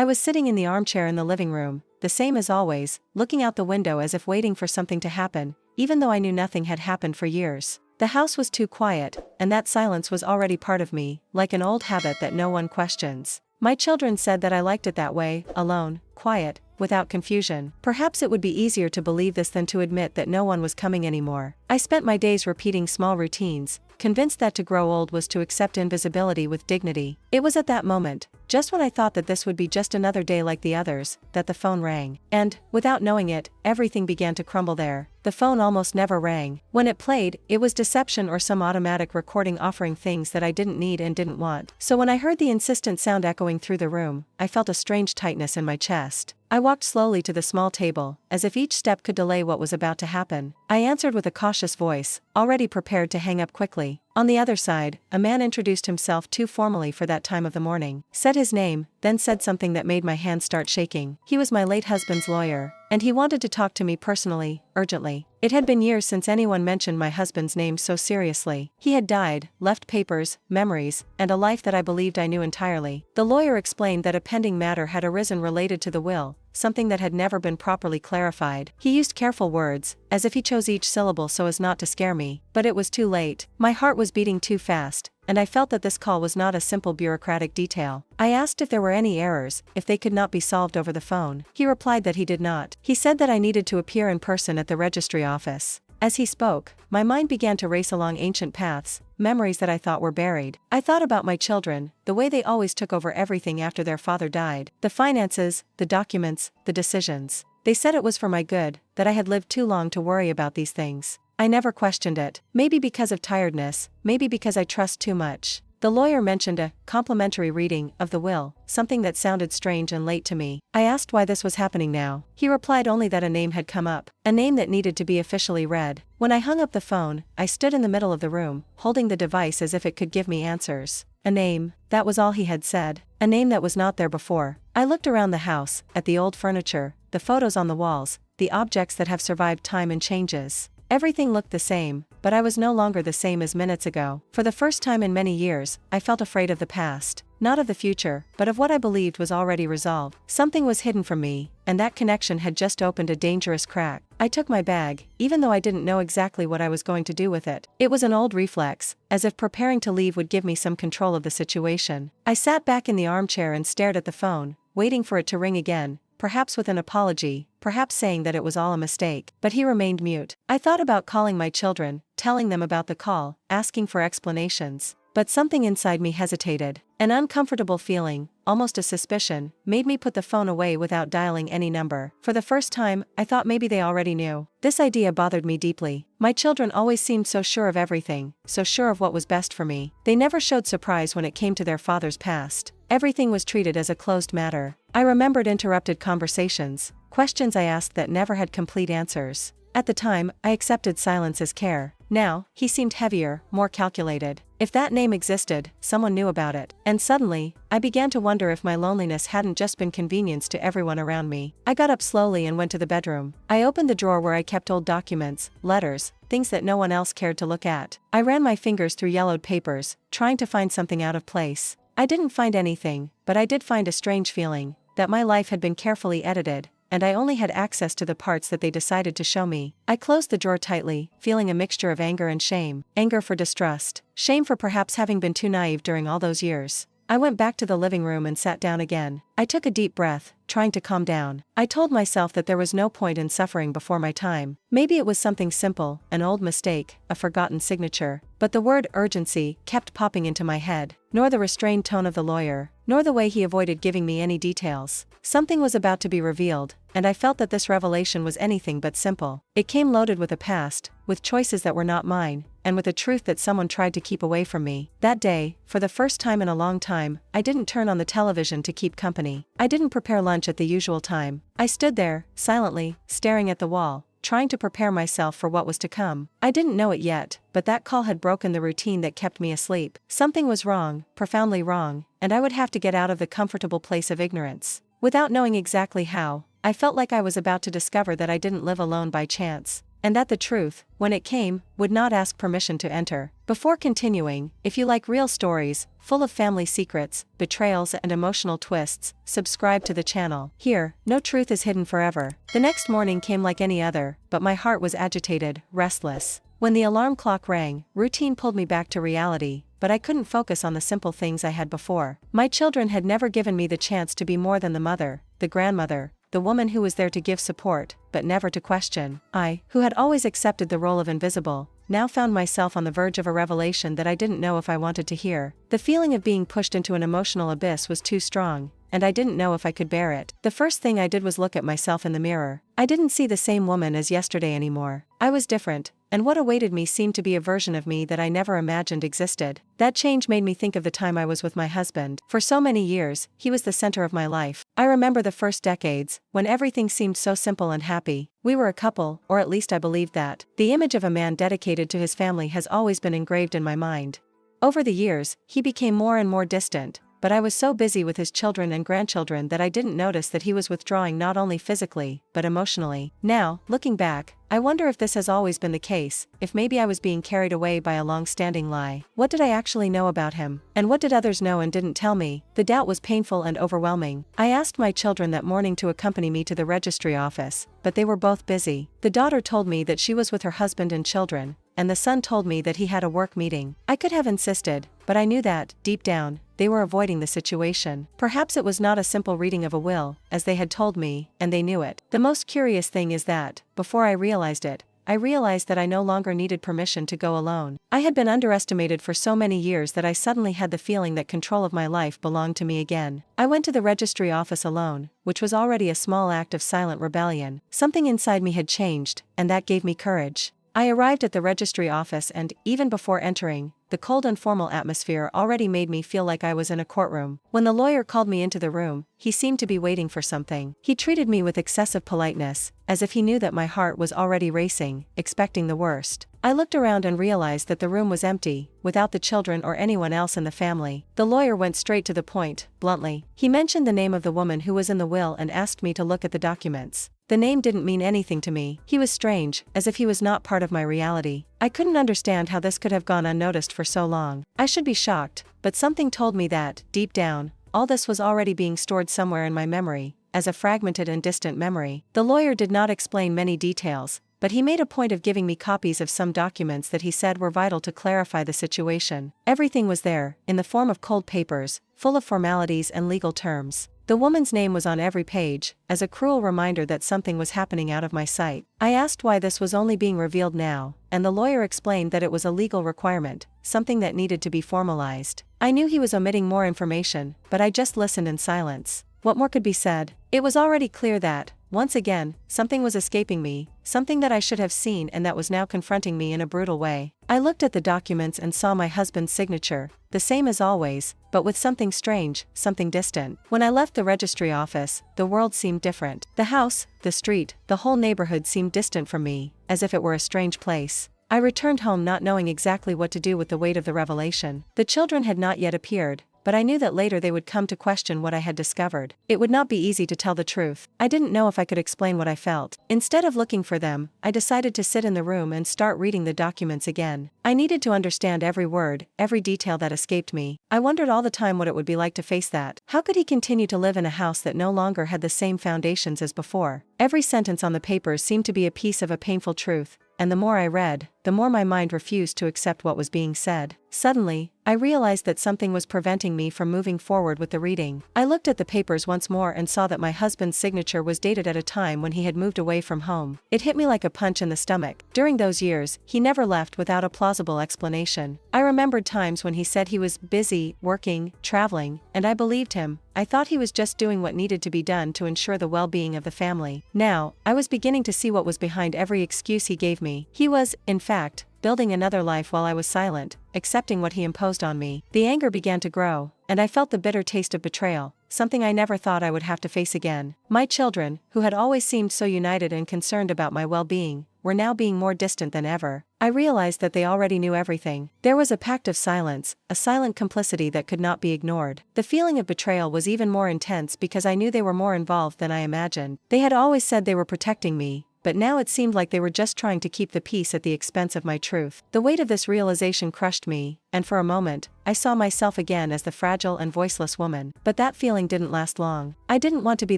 I was sitting in the armchair in the living room, the same as always, looking out the window as if waiting for something to happen, even though I knew nothing had happened for years. The house was too quiet, and that silence was already part of me, like an old habit that no one questions. My children said that I liked it that way, alone, quiet, without confusion. Perhaps it would be easier to believe this than to admit that no one was coming anymore. I spent my days repeating small routines, convinced that to grow old was to accept invisibility with dignity. It was at that moment, just when I thought that this would be just another day like the others, that the phone rang. And, without knowing it, everything began to crumble there. The phone almost never rang. When it played, it was deception or some automatic recording offering things that I didn't need and didn't want. So when I heard the insistent sound echoing through the room, I felt a strange tightness in my chest. I walked slowly to the small table, as if each step could delay what was about to happen. I answered with a cautious voice, already prepared to hang up quickly. On the other side, a man introduced himself too formally for that time of the morning, said his name, then said something that made my hands start shaking. He was my late husband's lawyer, and he wanted to talk to me personally, urgently. It had been years since anyone mentioned my husband's name so seriously. He had died, left papers, memories, and a life that I believed I knew entirely. The lawyer explained that a pending matter had arisen related to the will, something that had never been properly clarified. He used careful words, as if he chose each syllable so as not to scare me, but it was too late. My heart was beating too fast, and I felt that this call was not a simple bureaucratic detail. I asked if there were any errors, if they could not be solved over the phone. He replied that he did not. He said that I needed to appear in person at the registry office. As he spoke, my mind began to race along ancient paths, memories that I thought were buried. I thought about my children, the way they always took over everything after their father died. The finances, the documents, the decisions. They said it was for my good, that I had lived too long to worry about these things. I never questioned it. Maybe because of tiredness, maybe because I trust too much. The lawyer mentioned a complimentary reading of the will, something that sounded strange and late to me. I asked why this was happening now. He replied only that a name had come up, a name that needed to be officially read. When I hung up the phone, I stood in the middle of the room, holding the device as if it could give me answers. A name, that was all he had said. A name that was not there before. I looked around the house, at the old furniture, the photos on the walls, the objects that have survived time and changes. Everything looked the same, but I was no longer the same as minutes ago. For the first time in many years, I felt afraid of the past. Not of the future, but of what I believed was already resolved. Something was hidden from me, and that connection had just opened a dangerous crack. I took my bag, even though I didn't know exactly what I was going to do with it. It was an old reflex, as if preparing to leave would give me some control of the situation. I sat back in the armchair and stared at the phone, waiting for it to ring again. Perhaps with an apology, perhaps saying that it was all a mistake, but he remained mute. I thought about calling my children, telling them about the call, asking for explanations. But something inside me hesitated. An uncomfortable feeling, almost a suspicion, made me put the phone away without dialing any number. For the first time, I thought maybe they already knew. This idea bothered me deeply. My children always seemed so sure of everything, so sure of what was best for me. They never showed surprise when it came to their father's past. Everything was treated as a closed matter. I remembered interrupted conversations, questions I asked that never had complete answers. At the time, I accepted silence as care. Now, he seemed heavier, more calculated. If that name existed, someone knew about it. And suddenly, I began to wonder if my loneliness hadn't just been convenience to everyone around me. I got up slowly and went to the bedroom. I opened the drawer where I kept old documents, letters, things that no one else cared to look at. I ran my fingers through yellowed papers, trying to find something out of place. I didn't find anything, but I did find a strange feeling, that my life had been carefully edited, and I only had access to the parts that they decided to show me. I closed the drawer tightly, feeling a mixture of anger and shame. Anger for distrust, shame for perhaps having been too naive during all those years. I went back to the living room and sat down again. I took a deep breath, trying to calm down. I told myself that there was no point in suffering before my time. Maybe it was something simple, an old mistake, a forgotten signature. But the word urgency kept popping into my head. Nor the restrained tone of the lawyer, nor the way he avoided giving me any details. Something was about to be revealed, and I felt that this revelation was anything but simple. It came loaded with a past, with choices that were not mine, and with a truth that someone tried to keep away from me. That day, for the first time in a long time, I didn't turn on the television to keep company. I didn't prepare lunch at the usual time. I stood there, silently, staring at the wall, trying to prepare myself for what was to come. I didn't know it yet, but that call had broken the routine that kept me asleep. Something was wrong, profoundly wrong, and I would have to get out of the comfortable place of ignorance. Without knowing exactly how, I felt like I was about to discover that I didn't live alone by chance. and that the truth, when it came, would not ask permission to enter. Before continuing, if you like real stories, full of family secrets, betrayals and emotional twists, subscribe to the channel. Here, no truth is hidden forever. The next morning came like any other, but my heart was agitated, restless. When the alarm clock rang, routine pulled me back to reality, but I couldn't focus on the simple things I had before. My children had never given me the chance to be more than the mother, the grandmother, the woman who was there to give support, but never to question. I, who had always accepted the role of invisible, now found myself on the verge of a revelation that I didn't know if I wanted to hear. The feeling of being pushed into an emotional abyss was too strong, and I didn't know if I could bear it. The first thing I did was look at myself in the mirror. I didn't see the same woman as yesterday anymore. I was different, and what awaited me seemed to be a version of me that I never imagined existed. That change made me think of the time I was with my husband. For so many years, he was the center of my life. I remember the first decades, when everything seemed so simple and happy. We were a couple, or at least I believed that. The image of a man dedicated to his family has always been engraved in my mind. Over the years, he became more and more distant, but I was so busy with his children and grandchildren that I didn't notice that he was withdrawing not only physically, but emotionally. Now, looking back, I wonder if this has always been the case, if maybe I was being carried away by a long-standing lie. What did I actually know about him? And what did others know and didn't tell me? The doubt was painful and overwhelming. I asked my children that morning to accompany me to the registry office, but they were both busy. The daughter told me that she was with her husband and children, and the son told me that he had a work meeting. I could have insisted, but I knew that, deep down, they were avoiding the situation. Perhaps it was not a simple reading of a will, as they had told me, and they knew it. The most curious thing is that, before I realized it, I realized that I no longer needed permission to go alone. I had been underestimated for so many years that I suddenly had the feeling that control of my life belonged to me again. I went to the registry office alone, which was already a small act of silent rebellion. Something inside me had changed, and that gave me courage. I arrived at the registry office and, even before entering, the cold and formal atmosphere already made me feel like I was in a courtroom. When the lawyer called me into the room, he seemed to be waiting for something. He treated me with excessive politeness, as if he knew that my heart was already racing, expecting the worst. I looked around and realized that the room was empty, without the children or anyone else in the family. The lawyer went straight to the point, bluntly. He mentioned the name of the woman who was in the will and asked me to look at the documents. The name didn't mean anything to me. He was strange, as if he was not part of my reality. I couldn't understand how this could have gone unnoticed for so long. I should be shocked, but something told me that, deep down, all this was already being stored somewhere in my memory, as a fragmented and distant memory. The lawyer did not explain many details, but he made a point of giving me copies of some documents that he said were vital to clarify the situation. Everything was there, in the form of cold papers, full of formalities and legal terms. The woman's name was on every page, as a cruel reminder that something was happening out of my sight. I asked why this was only being revealed now, and the lawyer explained that it was a legal requirement, something that needed to be formalized. I knew he was omitting more information, but I just listened in silence. What more could be said? It was already clear that, once again, something was escaping me, something that I should have seen and that was now confronting me in a brutal way. I looked at the documents and saw my husband's signature, the same as always, but with something strange, something distant. When I left the registry office, the world seemed different. The house, the street, the whole neighborhood seemed distant from me, as if it were a strange place. I returned home not knowing exactly what to do with the weight of the revelation. The children had not yet appeared, but I knew that later they would come to question what I had discovered. It would not be easy to tell the truth. I didn't know if I could explain what I felt. Instead of looking for them, I decided to sit in the room and start reading the documents again. I needed to understand every word, every detail that escaped me. I wondered all the time what it would be like to face that. How could he continue to live in a house that no longer had the same foundations as before? Every sentence on the papers seemed to be a piece of a painful truth, and the more I read, the more my mind refused to accept what was being said. Suddenly, I realized that something was preventing me from moving forward with the reading. I looked at the papers once more and saw that my husband's signature was dated at a time when he had moved away from home. It hit me like a punch in the stomach. During those years, he never left without a plausible explanation. I remembered times when he said he was busy, working, traveling, and I believed him. I thought he was just doing what needed to be done to ensure the well-being of the family. Now, I was beginning to see what was behind every excuse he gave me. He was, in fact, building another life while I was silent, accepting what he imposed on me. The anger began to grow, and I felt the bitter taste of betrayal, something I never thought I would have to face again. My children, who had always seemed so united and concerned about my well-being, were now being more distant than ever. I realized that they already knew everything. There was a pact of silence, a silent complicity that could not be ignored. The feeling of betrayal was even more intense because I knew they were more involved than I imagined. They had always said they were protecting me, but now it seemed like they were just trying to keep the peace at the expense of my truth. The weight of this realization crushed me, and for a moment, I saw myself again as the fragile and voiceless woman. But that feeling didn't last long. I didn't want to be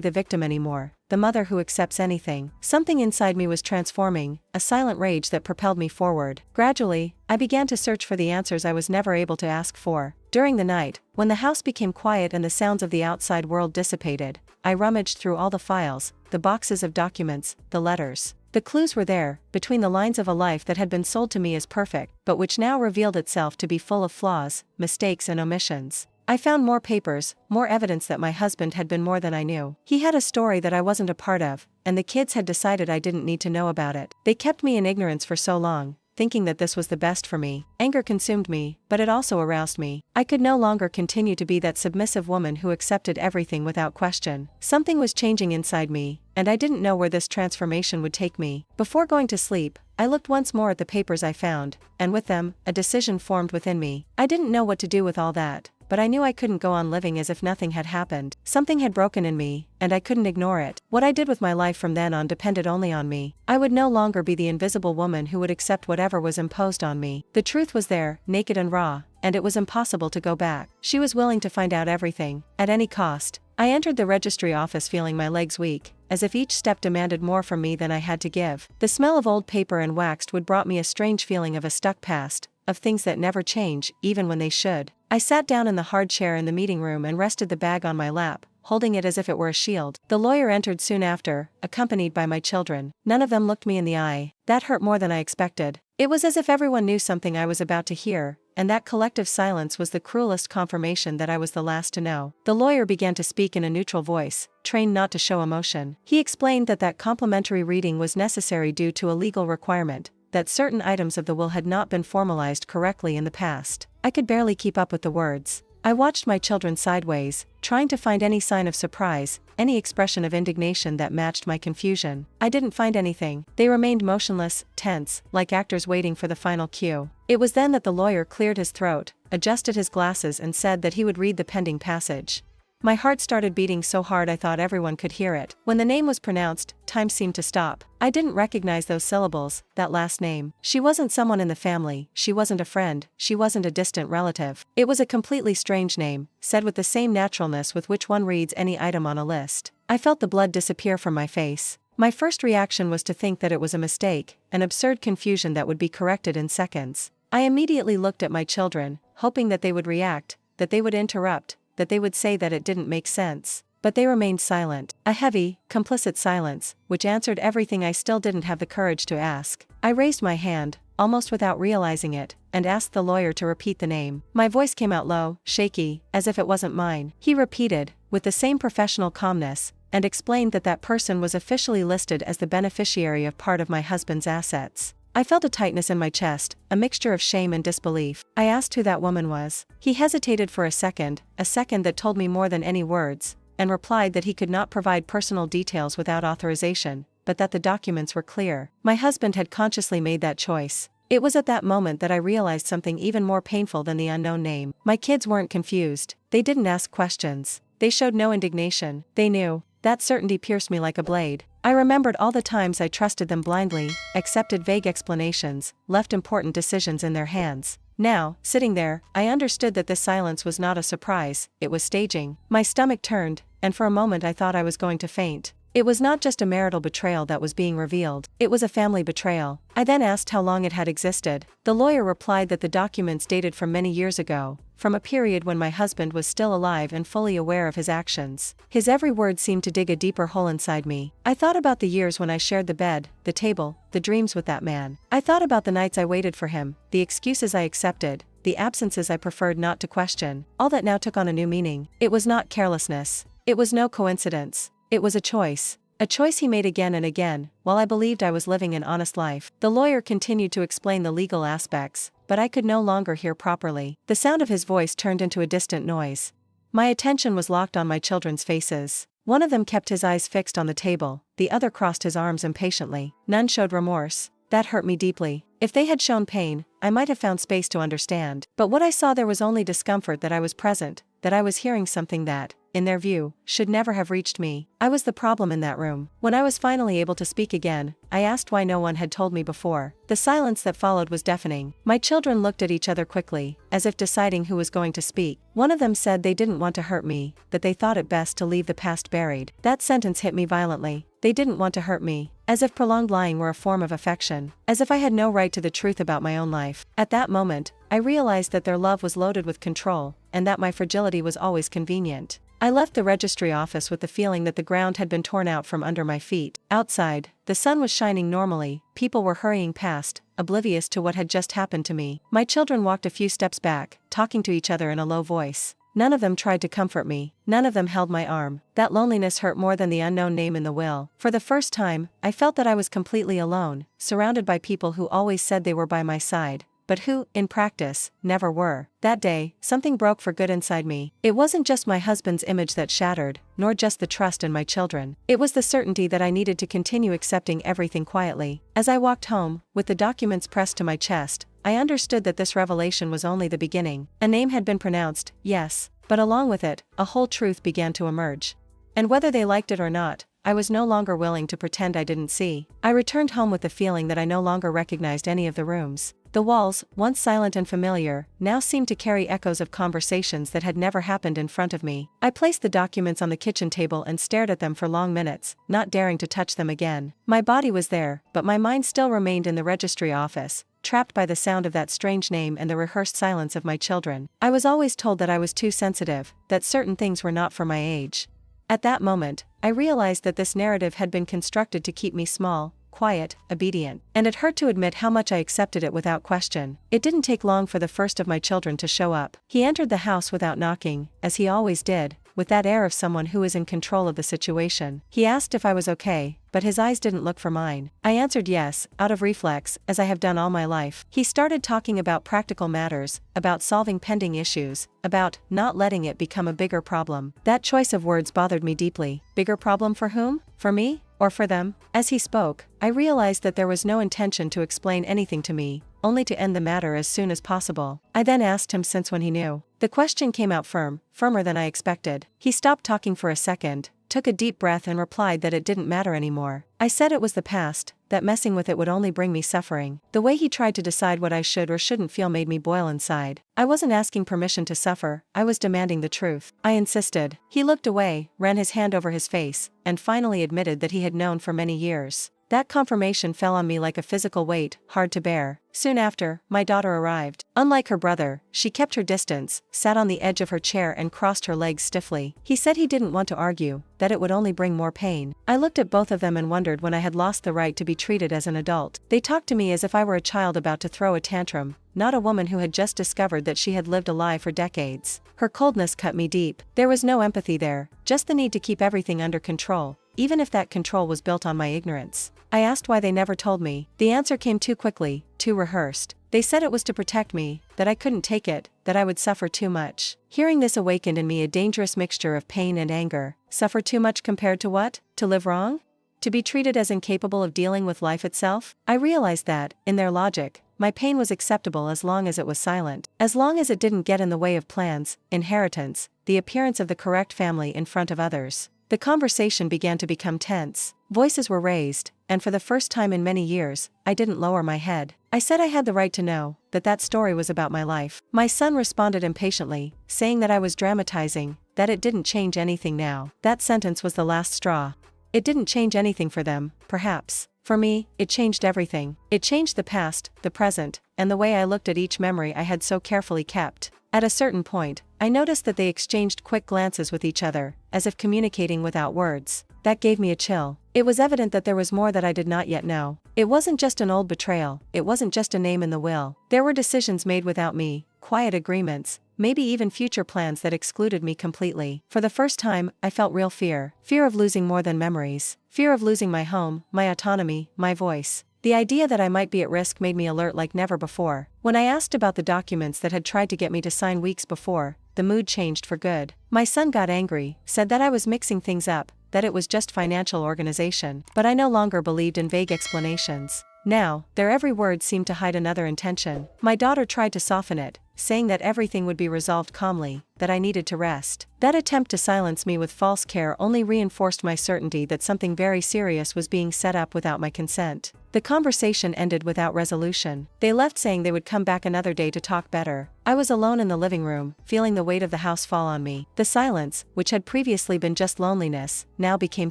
the victim anymore, the mother who accepts anything. Something inside me was transforming, a silent rage that propelled me forward. Gradually, I began to search for the answers I was never able to ask for. During the night, when the house became quiet and the sounds of the outside world dissipated, I rummaged through all the files, the boxes of documents, the letters. The clues were there, between the lines of a life that had been sold to me as perfect, but which now revealed itself to be full of flaws, mistakes and omissions. I found more papers, more evidence that my husband had been more than I knew. He had a story that I wasn't a part of, and the kids had decided I didn't need to know about it. They kept me in ignorance for so long, thinking that this was the best for me. Anger consumed me, but it also aroused me. I could no longer continue to be that submissive woman who accepted everything without question. Something was changing inside me, and I didn't know where this transformation would take me. Before going to sleep, I looked once more at the papers I found, and with them, a decision formed within me. I didn't know what to do with all that, but I knew I couldn't go on living as if nothing had happened. Something had broken in me, and I couldn't ignore it. What I did with my life from then on depended only on me. I would no longer be the invisible woman who would accept whatever was imposed on me. The truth was there, naked and raw, and it was impossible to go back. She was willing to find out everything, at any cost. I entered the registry office feeling my legs weak, as if each step demanded more from me than I had to give. The smell of old paper and waxed wood brought me a strange feeling of a stuck past, of things that never change, even when they should. I sat down in the hard chair in the meeting room and rested the bag on my lap, holding it as if it were a shield. The lawyer entered soon after, accompanied by my children. None of them looked me in the eye. That hurt more than I expected. It was as if everyone knew something I was about to hear, and that collective silence was the cruelest confirmation that I was the last to know. The lawyer began to speak in a neutral voice, trained not to show emotion. He explained that complimentary reading was necessary due to a legal requirement, that certain items of the will had not been formalized correctly in the past. I could barely keep up with the words. I watched my children sideways, trying to find any sign of surprise, any expression of indignation that matched my confusion. I didn't find anything. They remained motionless, tense, like actors waiting for the final cue. It was then that the lawyer cleared his throat, adjusted his glasses and said that he would read the pending passage. My heart started beating so hard I thought everyone could hear it. When the name was pronounced, time seemed to stop. I didn't recognize those syllables, that last name. She wasn't someone in the family, she wasn't a friend, she wasn't a distant relative. It was a completely strange name, said with the same naturalness with which one reads any item on a list. I felt the blood disappear from my face. My first reaction was to think that it was a mistake, an absurd confusion that would be corrected in seconds. I immediately looked at my children, hoping that they would react, that they would interrupt, that they would say that it didn't make sense. But they remained silent. A heavy, complicit silence, which answered everything I still didn't have the courage to ask. I raised my hand, almost without realizing it, and asked the lawyer to repeat the name. My voice came out low, shaky, as if it wasn't mine. He repeated, with the same professional calmness, and explained that person was officially listed as the beneficiary of part of my husband's assets. I felt a tightness in my chest, a mixture of shame and disbelief. I asked who that woman was. He hesitated for a second that told me more than any words, and replied that he could not provide personal details without authorization, but that the documents were clear. My husband had consciously made that choice. It was at that moment that I realized something even more painful than the unknown name. My kids weren't confused. They didn't ask questions. They showed no indignation. They knew. That certainty pierced me like a blade. I remembered all the times I trusted them blindly, accepted vague explanations, left important decisions in their hands. Now, sitting there, I understood that this silence was not a surprise, it was staging. My stomach turned, and for a moment I thought I was going to faint. It was not just a marital betrayal that was being revealed, it was a family betrayal. I then asked how long it had existed. The lawyer replied that the documents dated from many years ago, from a period when my husband was still alive and fully aware of his actions. His every word seemed to dig a deeper hole inside me. I thought about the years when I shared the bed, the table, the dreams with that man. I thought about the nights I waited for him, the excuses I accepted, the absences I preferred not to question. All that now took on a new meaning. It was not carelessness. It was no coincidence. It was a choice. A choice he made again and again, while I believed I was living an honest life. The lawyer continued to explain the legal aspects, but I could no longer hear properly. The sound of his voice turned into a distant noise. My attention was locked on my children's faces. One of them kept his eyes fixed on the table, the other crossed his arms impatiently. None showed remorse. That hurt me deeply. If they had shown pain, I might have found space to understand. But what I saw there was only discomfort that I was present, that I was hearing something that, in their view, should never have reached me. I was the problem in that room. When I was finally able to speak again, I asked why no one had told me before. The silence that followed was deafening. My children looked at each other quickly, as if deciding who was going to speak. One of them said they didn't want to hurt me, that they thought it best to leave the past buried. That sentence hit me violently. They didn't want to hurt me. As if prolonged lying were a form of affection. As if I had no right to the truth about my own life. At that moment, I realized that their love was loaded with control, and that my fragility was always convenient. I left the registry office with the feeling that the ground had been torn out from under my feet. Outside, the sun was shining normally, people were hurrying past, oblivious to what had just happened to me. My children walked a few steps back, talking to each other in a low voice. None of them tried to comfort me, none of them held my arm. That loneliness hurt more than the unknown name in the will. For the first time, I felt that I was completely alone, surrounded by people who always said they were by my side, but who, in practice, never were. That day, something broke for good inside me. It wasn't just my husband's image that shattered, nor just the trust in my children. It was the certainty that I needed to continue accepting everything quietly. As I walked home, with the documents pressed to my chest, I understood that this revelation was only the beginning. A name had been pronounced, yes, but along with it, a whole truth began to emerge. And whether they liked it or not, I was no longer willing to pretend I didn't see. I returned home with the feeling that I no longer recognized any of the rooms. The walls, once silent and familiar, now seemed to carry echoes of conversations that had never happened in front of me. I placed the documents on the kitchen table and stared at them for long minutes, not daring to touch them again. My body was there, but my mind still remained in the registry office, trapped by the sound of that strange name and the rehearsed silence of my children. I was always told that I was too sensitive, that certain things were not for my age. At that moment, I realized that this narrative had been constructed to keep me small, quiet, obedient, and it hurt to admit how much I accepted it without question. It didn't take long for the first of my children to show up. He entered the house without knocking, as he always did, with that air of someone who is in control of the situation. He asked if I was okay, but his eyes didn't look for mine. I answered yes, out of reflex, as I have done all my life. He started talking about practical matters, about solving pending issues, about not letting it become a bigger problem. That choice of words bothered me deeply. Bigger problem for whom? For me? Or for them? As he spoke, I realized that there was no intention to explain anything to me, only to end the matter as soon as possible. I then asked him since when he knew. The question came out firmer than I expected. He stopped talking for a second, took a deep breath and replied that it didn't matter anymore. I said it was the past, that messing with it would only bring me suffering. The way he tried to decide what I should or shouldn't feel made me boil inside. I wasn't asking permission to suffer, I was demanding the truth. I insisted. He looked away, ran his hand over his face, and finally admitted that he had known for many years. That confirmation fell on me like a physical weight, hard to bear. Soon after, my daughter arrived. Unlike her brother, she kept her distance, sat on the edge of her chair and crossed her legs stiffly. He said he didn't want to argue, that it would only bring more pain. I looked at both of them and wondered when I had lost the right to be treated as an adult. They talked to me as if I were a child about to throw a tantrum, not a woman who had just discovered that she had lived a lie for decades. Her coldness cut me deep. There was no empathy there, just the need to keep everything under control, even if that control was built on my ignorance. I asked why they never told me. The answer came too quickly, too rehearsed. They said it was to protect me, that I couldn't take it, that I would suffer too much. Hearing this awakened in me a dangerous mixture of pain and anger. Suffer too much compared to what? To live wrong? To be treated as incapable of dealing with life itself? I realized that, in their logic, my pain was acceptable as long as it was silent. As long as it didn't get in the way of plans, inheritance, the appearance of the correct family in front of others. The conversation began to become tense. Voices were raised, and for the first time in many years, I didn't lower my head. I said I had the right to know, that story was about my life. My son responded impatiently, saying that I was dramatizing, that it didn't change anything now. That sentence was the last straw. It didn't change anything for them, perhaps. For me, it changed everything. It changed the past, the present, and the way I looked at each memory I had so carefully kept. At a certain point, I noticed that they exchanged quick glances with each other, as if communicating without words. That gave me a chill. It was evident that there was more that I did not yet know. It wasn't just an old betrayal, it wasn't just a name in the will. There were decisions made without me, quiet agreements, maybe even future plans that excluded me completely. For the first time, I felt real fear. Fear of losing more than memories. Fear of losing my home, my autonomy, my voice. The idea that I might be at risk made me alert like never before. When I asked about the documents that had tried to get me to sign weeks before, the mood changed for good. My son got angry, said that I was mixing things up, that it was just financial organization. But I no longer believed in vague explanations. Now, their every word seemed to hide another intention. My daughter tried to soften it, saying that everything would be resolved calmly, that I needed to rest. That attempt to silence me with false care only reinforced my certainty that something very serious was being set up without my consent. The conversation ended without resolution. They left saying they would come back another day to talk better. I was alone in the living room, feeling the weight of the house fall on me. The silence, which had previously been just loneliness, now became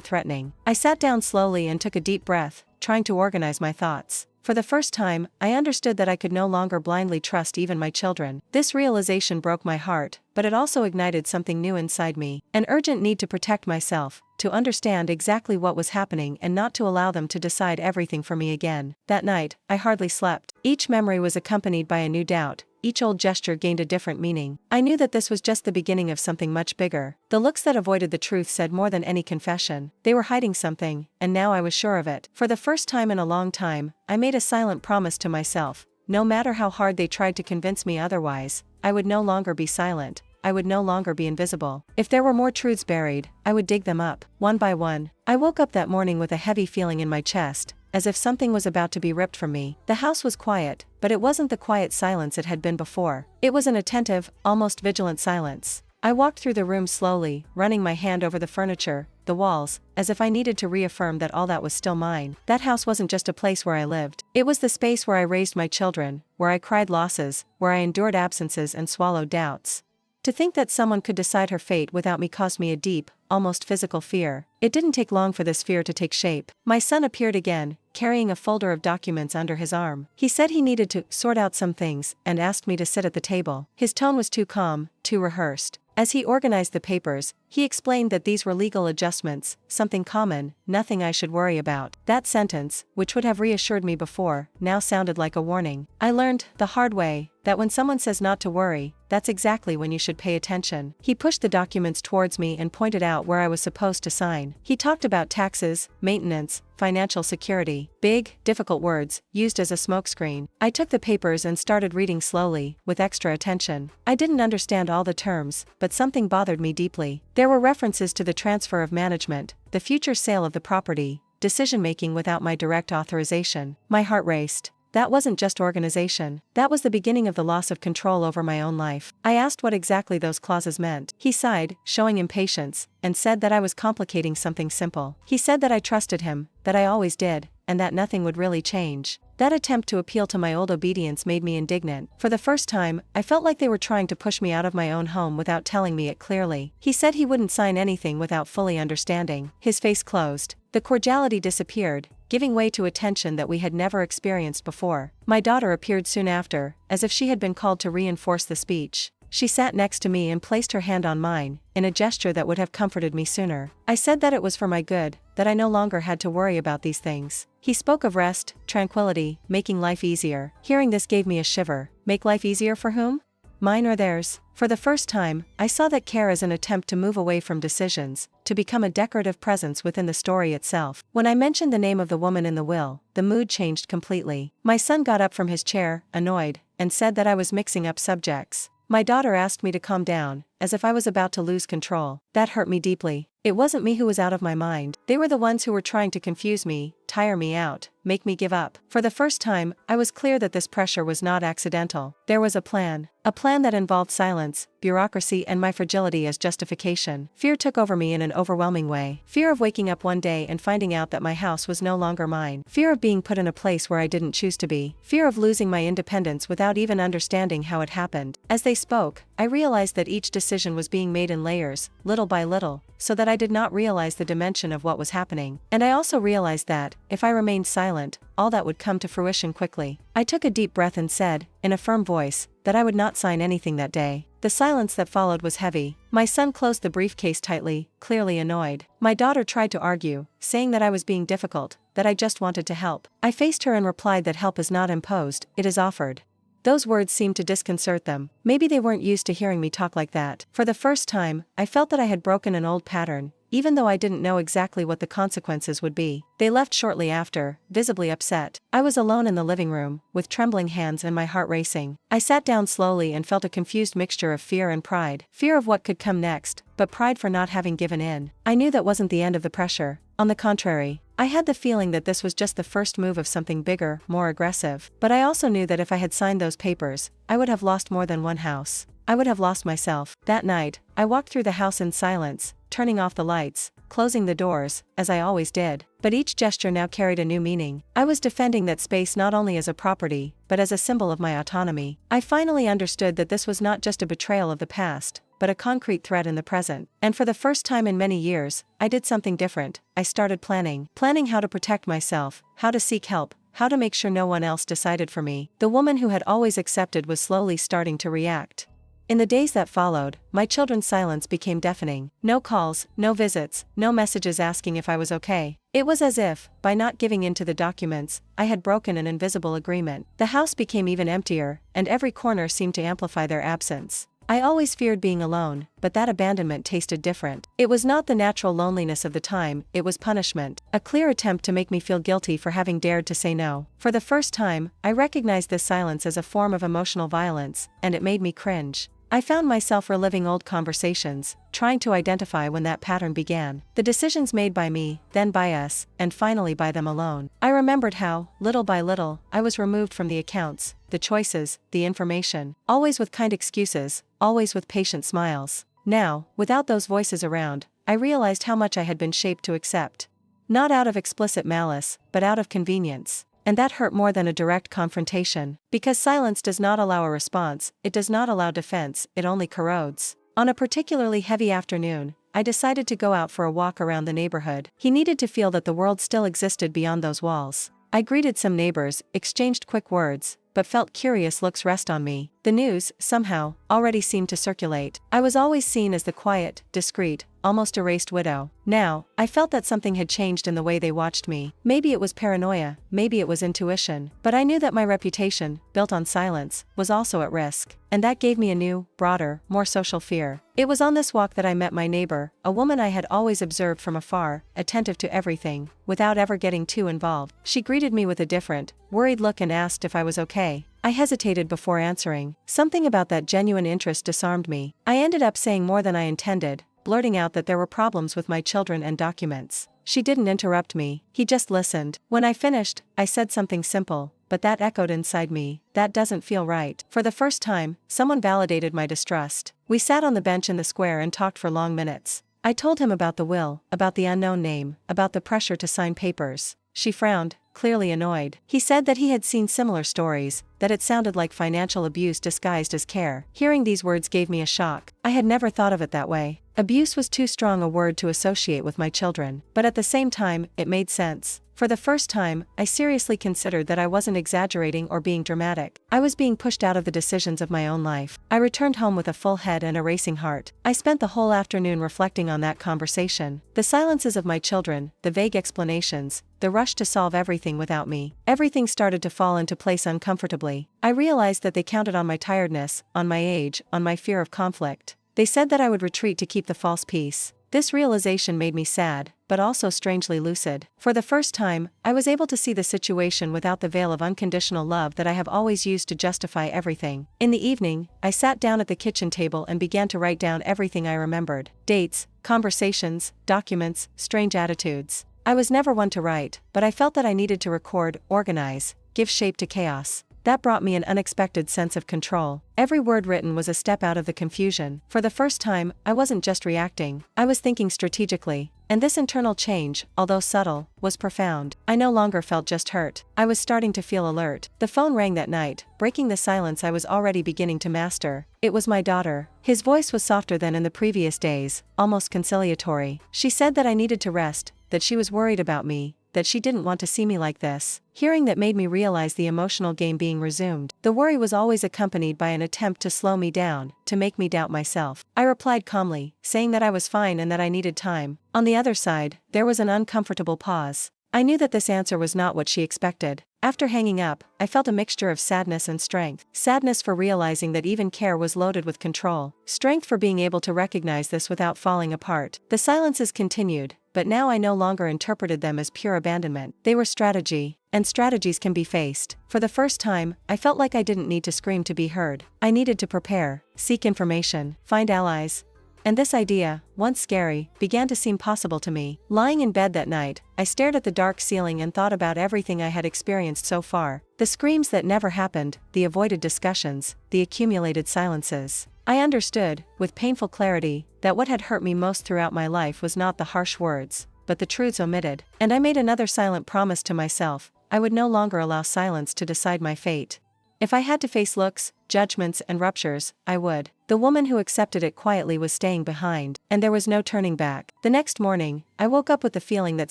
threatening. I sat down slowly and took a deep breath, trying to organize my thoughts. For the first time, I understood that I could no longer blindly trust even my children. This realization broke my heart, but it also ignited something new inside me. An urgent need to protect myself, to understand exactly what was happening and not to allow them to decide everything for me again. That night, I hardly slept. Each memory was accompanied by a new doubt. Each old gesture gained a different meaning. I knew that this was just the beginning of something much bigger. The looks that avoided the truth said more than any confession. They were hiding something, and now I was sure of it. For the first time in a long time, I made a silent promise to myself. No matter how hard they tried to convince me otherwise, I would no longer be silent. I would no longer be invisible. If there were more truths buried, I would dig them up, one by one. I woke up that morning with a heavy feeling in my chest, as if something was about to be ripped from me. The house was quiet, but it wasn't the quiet silence it had been before. It was an attentive, almost vigilant silence. I walked through the room slowly, running my hand over the furniture, the walls, as if I needed to reaffirm that all that was still mine. That house wasn't just a place where I lived. It was the space where I raised my children, where I cried losses, where I endured absences and swallowed doubts. To think that someone could decide her fate without me caused me a deep, almost physical fear. It didn't take long for this fear to take shape. My son appeared again, carrying a folder of documents under his arm. He said he needed to sort out some things and asked me to sit at the table. His tone was too calm, too rehearsed. As he organized the papers, he explained that these were legal adjustments, something common, nothing I should worry about. That sentence, which would have reassured me before, now sounded like a warning. I learned, the hard way, that when someone says not to worry, that's exactly when you should pay attention. He pushed the documents towards me and pointed out where I was supposed to sign. He talked about taxes, maintenance, financial security. Big, difficult words, used as a smokescreen. I took the papers and started reading slowly, with extra attention. I didn't understand all the terms, but something bothered me deeply. There were references to the transfer of management, the future sale of the property, decision-making without my direct authorization. My heart raced. That wasn't just organization. That was the beginning of the loss of control over my own life. I asked what exactly those clauses meant. He sighed, showing impatience, and said that I was complicating something simple. He said that I trusted him, that I always did, and that nothing would really change. That attempt to appeal to my old obedience made me indignant. For the first time, I felt like they were trying to push me out of my own home without telling me it clearly. He said he wouldn't sign anything without fully understanding. His face closed. The cordiality disappeared, giving way to a tension that we had never experienced before. My daughter appeared soon after, as if she had been called to reinforce the speech. She sat next to me and placed her hand on mine, in a gesture that would have comforted me sooner. I said that it was for my good, that I no longer had to worry about these things. He spoke of rest, tranquility, making life easier. Hearing this gave me a shiver. Make life easier for whom? Mine or theirs? For the first time, I saw that care is an attempt to move away from decisions, to become a decorative presence within the story itself. When I mentioned the name of the woman in the will, the mood changed completely. My son got up from his chair, annoyed, and said that I was mixing up subjects. My daughter asked me to calm down, as if I was about to lose control. That hurt me deeply. It wasn't me who was out of my mind. They were the ones who were trying to confuse me, tire me out, make me give up. For the first time, I was clear that this pressure was not accidental. There was a plan that involved silence, bureaucracy and my fragility as justification. Fear took over me in an overwhelming way. Fear of waking up one day and finding out that my house was no longer mine. Fear of being put in a place where I didn't choose to be. Fear of losing my independence without even understanding how it happened. As they spoke, I realized that each decision was being made in layers, little by little, so that I did not realize the dimension of what was happening. And I also realized that, if I remained silent, all that would come to fruition quickly. I took a deep breath and said, in a firm voice, that I would not sign anything that day. The silence that followed was heavy. My son closed the briefcase tightly, clearly annoyed. My daughter tried to argue, saying that I was being difficult, that I just wanted to help. I faced her and replied that help is not imposed, it is offered. Those words seemed to disconcert them. Maybe they weren't used to hearing me talk like that. For the first time, I felt that I had broken an old pattern, even though I didn't know exactly what the consequences would be. They left shortly after, visibly upset. I was alone in the living room, with trembling hands and my heart racing. I sat down slowly and felt a confused mixture of fear and pride. Fear of what could come next, but pride for not having given in. I knew that wasn't the end of the pressure. On the contrary, I had the feeling that this was just the first move of something bigger, more aggressive. But I also knew that if I had signed those papers, I would have lost more than one house. I would have lost myself. That night, I walked through the house in silence, turning off the lights, closing the doors, as I always did. But each gesture now carried a new meaning. I was defending that space not only as a property, but as a symbol of my autonomy. I finally understood that this was not just a betrayal of the past, but a concrete threat in the present. And for the first time in many years, I did something different. I started planning how to protect myself, how to seek help, how to make sure no one else decided for me. The woman who had always accepted was slowly starting to react. In the days that followed, my children's silence became deafening. No calls, no visits, no messages asking if I was okay. It was as if, by not giving in to the documents, I had broken an invisible agreement. The house became even emptier, and every corner seemed to amplify their absence. I always feared being alone, but that abandonment tasted different. It was not the natural loneliness of the time, it was punishment. A clear attempt to make me feel guilty for having dared to say no. For the first time, I recognized this silence as a form of emotional violence, and it made me cringe. I found myself reliving old conversations, trying to identify when that pattern began. The decisions made by me, then by us, and finally by them alone. I remembered how, little by little, I was removed from the accounts, the choices, the information, always with kind excuses, always with patient smiles. Now, without those voices around, I realized how much I had been shaped to accept. Not out of explicit malice, but out of convenience. And that hurt more than a direct confrontation. Because silence does not allow a response, it does not allow defense, it only corrodes. On a particularly heavy afternoon, I decided to go out for a walk around the neighborhood. He needed to feel that the world still existed beyond those walls. I greeted some neighbors, exchanged quick words, but felt curious looks rest on me. The news, somehow, already seemed to circulate. I was always seen as the quiet, discreet, almost erased widow. Now, I felt that something had changed in the way they watched me. Maybe it was paranoia, maybe it was intuition, but I knew that my reputation, built on silence, was also at risk. And that gave me a new, broader, more social fear. It was on this walk that I met my neighbor, a woman I had always observed from afar, attentive to everything, without ever getting too involved. She greeted me with a different, worried look and asked if I was okay. I hesitated before answering. Something about that genuine interest disarmed me. I ended up saying more than I intended, blurting out that there were problems with my children and documents. She didn't interrupt me, he just listened. When I finished, I said something simple, but that echoed inside me. That doesn't feel right. For the first time, someone validated my distrust. We sat on the bench in the square and talked for long minutes. I told him about the will, about the unknown name, about the pressure to sign papers. She frowned, clearly annoyed. He said that he had seen similar stories, that it sounded like financial abuse disguised as care. Hearing these words gave me a shock. I had never thought of it that way. Abuse was too strong a word to associate with my children, but at the same time, it made sense. For the first time, I seriously considered that I wasn't exaggerating or being dramatic. I was being pushed out of the decisions of my own life. I returned home with a full head and a racing heart. I spent the whole afternoon reflecting on that conversation. The silences of my children, the vague explanations, the rush to solve everything without me. Everything started to fall into place uncomfortably. I realized that they counted on my tiredness, on my age, on my fear of conflict. They said that I would retreat to keep the false peace. This realization made me sad, but also strangely lucid. For the first time, I was able to see the situation without the veil of unconditional love that I have always used to justify everything. In the evening, I sat down at the kitchen table and began to write down everything I remembered. Dates, conversations, documents, strange attitudes. I was never one to write, but I felt that I needed to record, organize, give shape to chaos. That brought me an unexpected sense of control. Every word written was a step out of the confusion. For the first time, I wasn't just reacting, I was thinking strategically. And this internal change, although subtle, was profound. I no longer felt just hurt. I was starting to feel alert. The phone rang that night, breaking the silence I was already beginning to master. It was my daughter. His voice was softer than in the previous days, almost conciliatory. She said that I needed to rest, that she was worried about me, that she didn't want to see me like this. Hearing that made me realize the emotional game being resumed. The worry was always accompanied by an attempt to slow me down, to make me doubt myself. I replied calmly, saying that I was fine and that I needed time. On the other side, there was an uncomfortable pause. I knew that this answer was not what she expected. After hanging up, I felt a mixture of sadness and strength. Sadness for realizing that even care was loaded with control. Strength for being able to recognize this without falling apart. The silences continued, but now I no longer interpreted them as pure abandonment. They were strategy, and strategies can be faced. For the first time, I felt like I didn't need to scream to be heard. I needed to prepare, seek information, find allies. And this idea, once scary, began to seem possible to me. Lying in bed that night, I stared at the dark ceiling and thought about everything I had experienced so far. The screams that never happened, the avoided discussions, the accumulated silences. I understood, with painful clarity, that what had hurt me most throughout my life was not the harsh words, but the truths omitted. And I made another silent promise to myself: I would no longer allow silence to decide my fate. If I had to face looks, judgments, and ruptures, I would. The woman who accepted it quietly was staying behind, and there was no turning back. The next morning, I woke up with the feeling that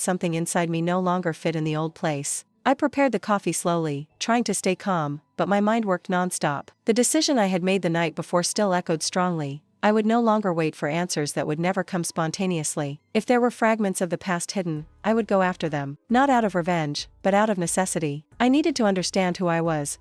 something inside me no longer fit in the old place. I prepared the coffee slowly, trying to stay calm, but my mind worked nonstop. The decision I had made the night before still echoed strongly. I would no longer wait for answers that would never come spontaneously. If there were fragments of the past hidden, I would go after them, not out of revenge, but out of necessity. I needed to understand who I was,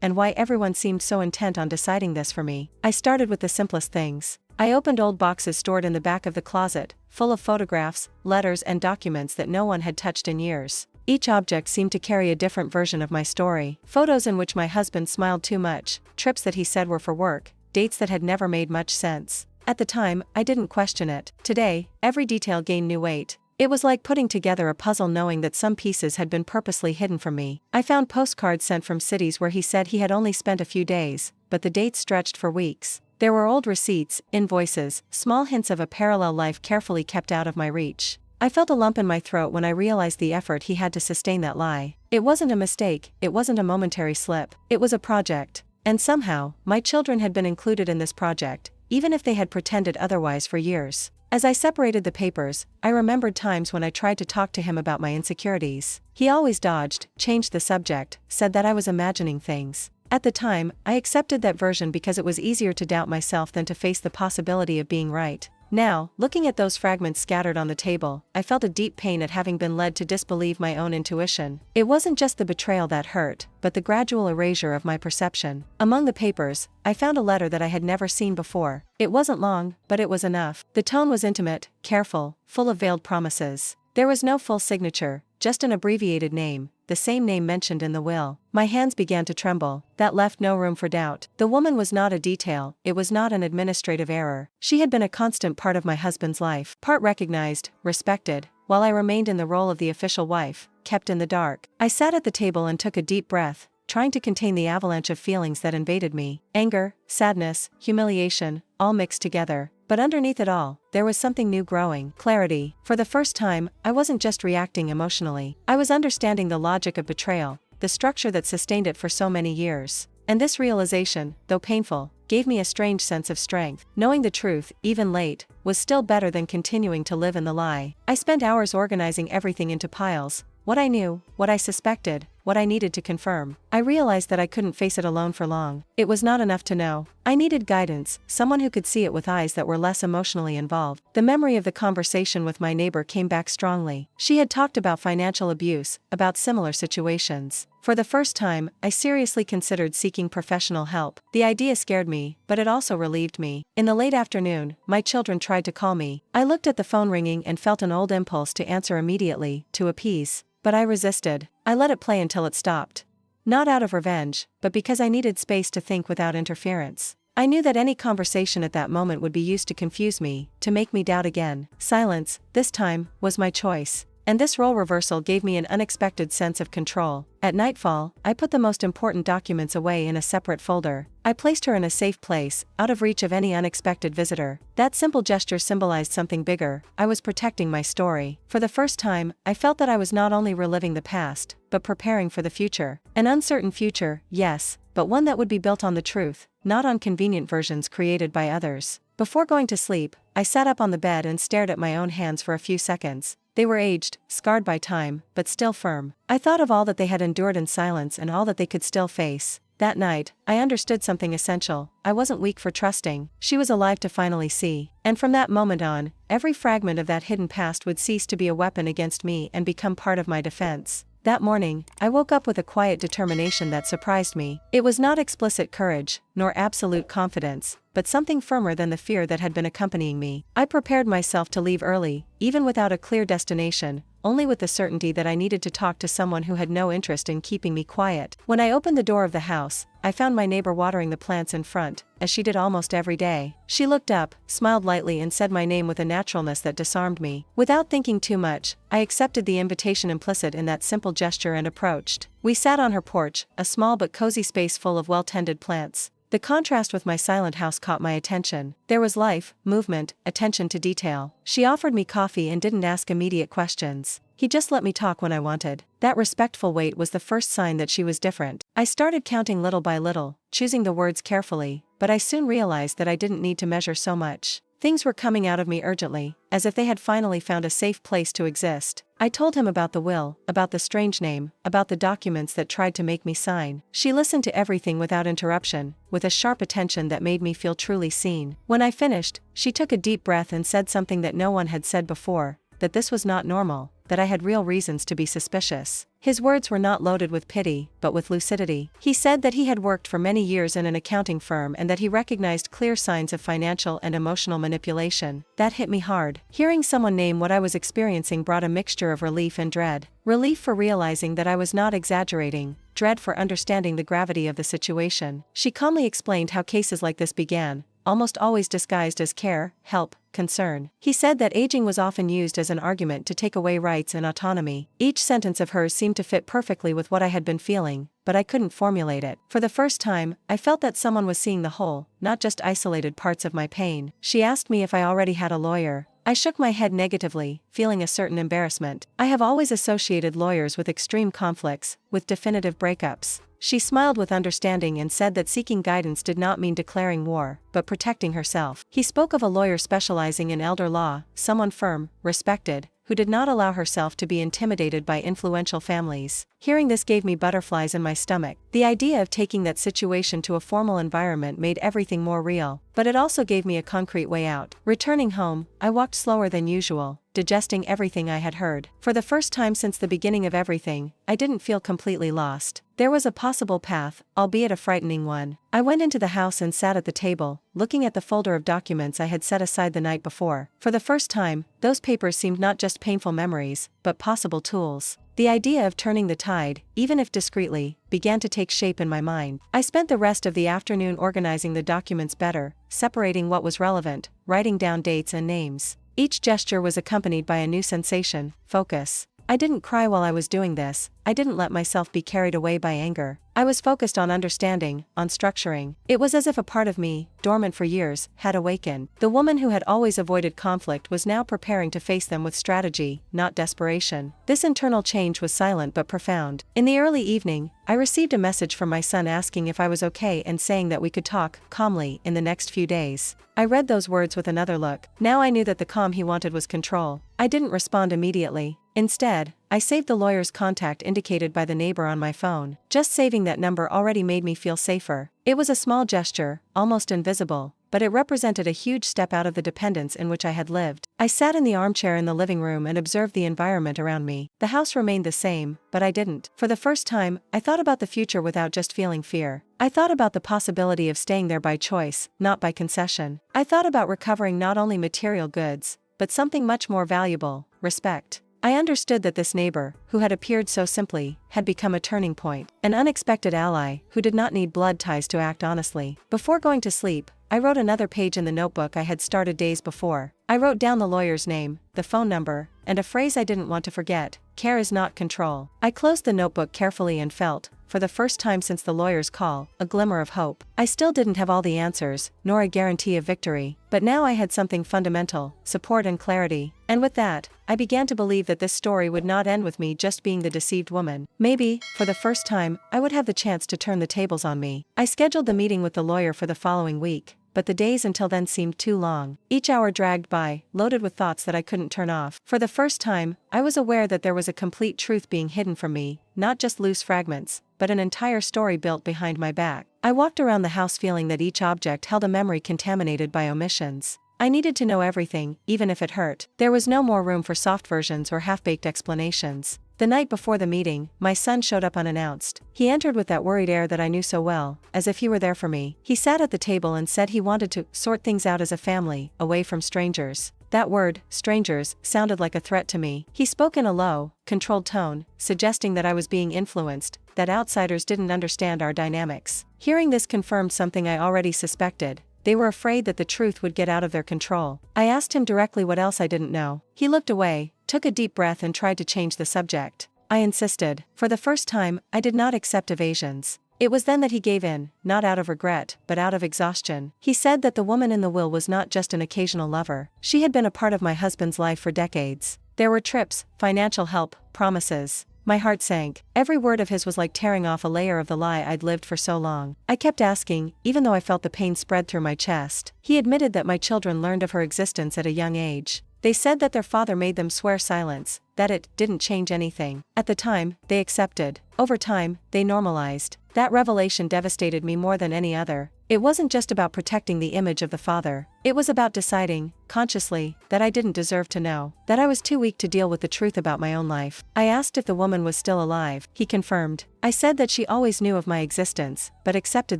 and why everyone seemed so intent on deciding this for me. I started with the simplest things. I opened old boxes stored in the back of the closet, full of photographs, letters, and documents that no one had touched in years. Each object seemed to carry a different version of my story. Photos in which my husband smiled too much, trips that he said were for work, dates that had never made much sense. At the time, I didn't question it. Today, every detail gained new weight. It was like putting together a puzzle, knowing that some pieces had been purposely hidden from me. I found postcards sent from cities where he said he had only spent a few days, but the dates stretched for weeks. There were old receipts, invoices, small hints of a parallel life carefully kept out of my reach. I felt a lump in my throat when I realized the effort he had to sustain that lie. It wasn't a mistake, it wasn't a momentary slip, it was a project. And somehow, my children had been included in this project, even if they had pretended otherwise for years. As I separated the papers, I remembered times when I tried to talk to him about my insecurities. He always dodged, changed the subject, said that I was imagining things. At the time, I accepted that version because it was easier to doubt myself than to face the possibility of being right. Now, looking at those fragments scattered on the table, I felt a deep pain at having been led to disbelieve my own intuition. It wasn't just the betrayal that hurt, but the gradual erasure of my perception. Among the papers, I found a letter that I had never seen before. It wasn't long, but it was enough. The tone was intimate, careful, full of veiled promises. There was no full signature, just an abbreviated name, the same name mentioned in the will. My hands began to tremble. That left no room for doubt. The woman was not a detail, it was not an administrative error. She had been a constant part of my husband's life, part recognized, respected, while I remained in the role of the official wife, kept in the dark. I sat at the table and took a deep breath, trying to contain the avalanche of feelings that invaded me. Anger, sadness, humiliation, all mixed together. But underneath it all, there was something new growing: clarity. For the first time, I wasn't just reacting emotionally. I was understanding the logic of betrayal, the structure that sustained it for so many years. And this realization, though painful, gave me a strange sense of strength. Knowing the truth, even late, was still better than continuing to live in the lie. I spent hours organizing everything into piles: what I knew, what I suspected, what I needed to confirm. I realized that I couldn't face it alone for long. It was not enough to know. I needed guidance, someone who could see it with eyes that were less emotionally involved. The memory of the conversation with my neighbor came back strongly. She had talked about financial abuse, about similar situations. For the first time, I seriously considered seeking professional help. The idea scared me, but it also relieved me. In the late afternoon, my children tried to call me. I looked at the phone ringing and felt an old impulse to answer immediately, to appease. But I resisted. I let it play until it stopped. Not out of revenge, but because I needed space to think without interference. I knew that any conversation at that moment would be used to confuse me, to make me doubt again. Silence, this time, was my choice. And this role reversal gave me an unexpected sense of control. At nightfall, I put the most important documents away in a separate folder. I placed her in a safe place, out of reach of any unexpected visitor. That simple gesture symbolized something bigger. I was protecting my story. For the first time, I felt that I was not only reliving the past, but preparing for the future. An uncertain future, yes, but one that would be built on the truth, not on convenient versions created by others. Before going to sleep, I sat up on the bed and stared at my own hands for a few seconds. They were aged, scarred by time, but still firm. I thought of all that they had endured in silence and all that they could still face. That night, I understood something essential. I wasn't weak for trusting. She was alive to finally see. And from that moment on, every fragment of that hidden past would cease to be a weapon against me and become part of my defense. That morning, I woke up with a quiet determination that surprised me. It was not explicit courage, nor absolute confidence, but something firmer than the fear that had been accompanying me. I prepared myself to leave early, even without a clear destination, only with the certainty that I needed to talk to someone who had no interest in keeping me quiet. When I opened the door of the house, I found my neighbor watering the plants in front, as she did almost every day. She looked up, smiled lightly and said my name with a naturalness that disarmed me. Without thinking too much, I accepted the invitation implicit in that simple gesture and approached. We sat on her porch, a small but cozy space full of well-tended plants. The contrast with my silent house caught my attention. There was life, movement, attention to detail. She offered me coffee and didn't ask immediate questions. He just let me talk when I wanted. That respectful wait was the first sign that she was different. I started counting little by little, choosing the words carefully, but I soon realized that I didn't need to measure so much. Things were coming out of me urgently, as if they had finally found a safe place to exist. I told him about the will, about the strange name, about the documents that tried to make me sign. She listened to everything without interruption, with a sharp attention that made me feel truly seen. When I finished, she took a deep breath and said something that no one had said before, that this was not normal, that I had real reasons to be suspicious. His words were not loaded with pity, but with lucidity. He said that he had worked for many years in an accounting firm and that he recognized clear signs of financial and emotional manipulation. That hit me hard. Hearing someone name what I was experiencing brought a mixture of relief and dread. Relief for realizing that I was not exaggerating, dread for understanding the gravity of the situation. She calmly explained how cases like this began, almost always disguised as care, help, concern. He said that aging was often used as an argument to take away rights and autonomy. Each sentence of hers seemed to fit perfectly with what I had been feeling, but I couldn't formulate it. For the first time, I felt that someone was seeing the whole, not just isolated parts of my pain. She asked me if I already had a lawyer. I shook my head negatively, feeling a certain embarrassment. I have always associated lawyers with extreme conflicts, with definitive breakups. She smiled with understanding and said that seeking guidance did not mean declaring war, but protecting herself. He spoke of a lawyer specializing in elder law, someone firm, respected, who did not allow herself to be intimidated by influential families. Hearing this gave me butterflies in my stomach. The idea of taking that situation to a formal environment made everything more real, but it also gave me a concrete way out. Returning home, I walked slower than usual, digesting everything I had heard. For the first time since the beginning of everything, I didn't feel completely lost. There was a possible path, albeit a frightening one. I went into the house and sat at the table, looking at the folder of documents I had set aside the night before. For the first time, those papers seemed not just painful memories, but possible tools. The idea of turning the tide, even if discreetly, began to take shape in my mind. I spent the rest of the afternoon organizing the documents better, separating what was relevant, writing down dates and names. Each gesture was accompanied by a new sensation, focus. I didn't cry while I was doing this. I didn't let myself be carried away by anger. I was focused on understanding, on structuring. It was as if a part of me, dormant for years, had awakened. The woman who had always avoided conflict was now preparing to face them with strategy, not desperation. This internal change was silent but profound. In the early evening, I received a message from my son asking if I was okay and saying that we could talk, calmly, in the next few days. I read those words with another look. Now I knew that the calm he wanted was control. I didn't respond immediately. Instead, I saved the lawyer's contact indicated by the neighbor on my phone. Just saving that number already made me feel safer. It was a small gesture, almost invisible, but it represented a huge step out of the dependence in which I had lived. I sat in the armchair in the living room and observed the environment around me. The house remained the same, but I didn't. For the first time, I thought about the future without just feeling fear. I thought about the possibility of staying there by choice, not by concession. I thought about recovering not only material goods, but something much more valuable, respect. I understood that this neighbor, who had appeared so simply, had become a turning point, an unexpected ally, who did not need blood ties to act honestly. Before going to sleep, I wrote another page in the notebook I had started days before. I wrote down the lawyer's name, the phone number, and a phrase I didn't want to forget: care is not control. I closed the notebook carefully and felt, for the first time since the lawyer's call, a glimmer of hope. I still didn't have all the answers, nor a guarantee of victory, but now I had something fundamental: support and clarity. And with that, I began to believe that this story would not end with me just being the deceived woman. Maybe, for the first time, I would have the chance to turn the tables on me. I scheduled the meeting with the lawyer for the following week, but the days until then seemed too long. Each hour dragged by, loaded with thoughts that I couldn't turn off. For the first time, I was aware that there was a complete truth being hidden from me, not just loose fragments, but an entire story built behind my back. I walked around the house feeling that each object held a memory contaminated by omissions. I needed to know everything, even if it hurt. There was no more room for soft versions or half-baked explanations. The night before the meeting, my son showed up unannounced. He entered with that worried air that I knew so well, as if he were there for me. He sat at the table and said he wanted to sort things out as a family, away from strangers. That word, strangers, sounded like a threat to me. He spoke in a low, controlled tone, suggesting that I was being influenced, that outsiders didn't understand our dynamics. Hearing this confirmed something I already suspected. They were afraid that the truth would get out of their control. I asked him directly what else I didn't know. He looked away, took a deep breath and tried to change the subject. I insisted. For the first time, I did not accept evasions. It was then that he gave in, not out of regret, but out of exhaustion. He said that the woman in the will was not just an occasional lover. She had been a part of my husband's life for decades. There were trips, financial help, promises. My heart sank. Every word of his was like tearing off a layer of the lie I'd lived for so long. I kept asking, even though I felt the pain spread through my chest. He admitted that my children learned of her existence at a young age. They said that their father made them swear silence, that it didn't change anything. At the time, they accepted. Over time, they normalized. That revelation devastated me more than any other. It wasn't just about protecting the image of the father. It was about deciding, consciously, that I didn't deserve to know, that I was too weak to deal with the truth about my own life. I asked if the woman was still alive. He confirmed. I said that she always knew of my existence, but accepted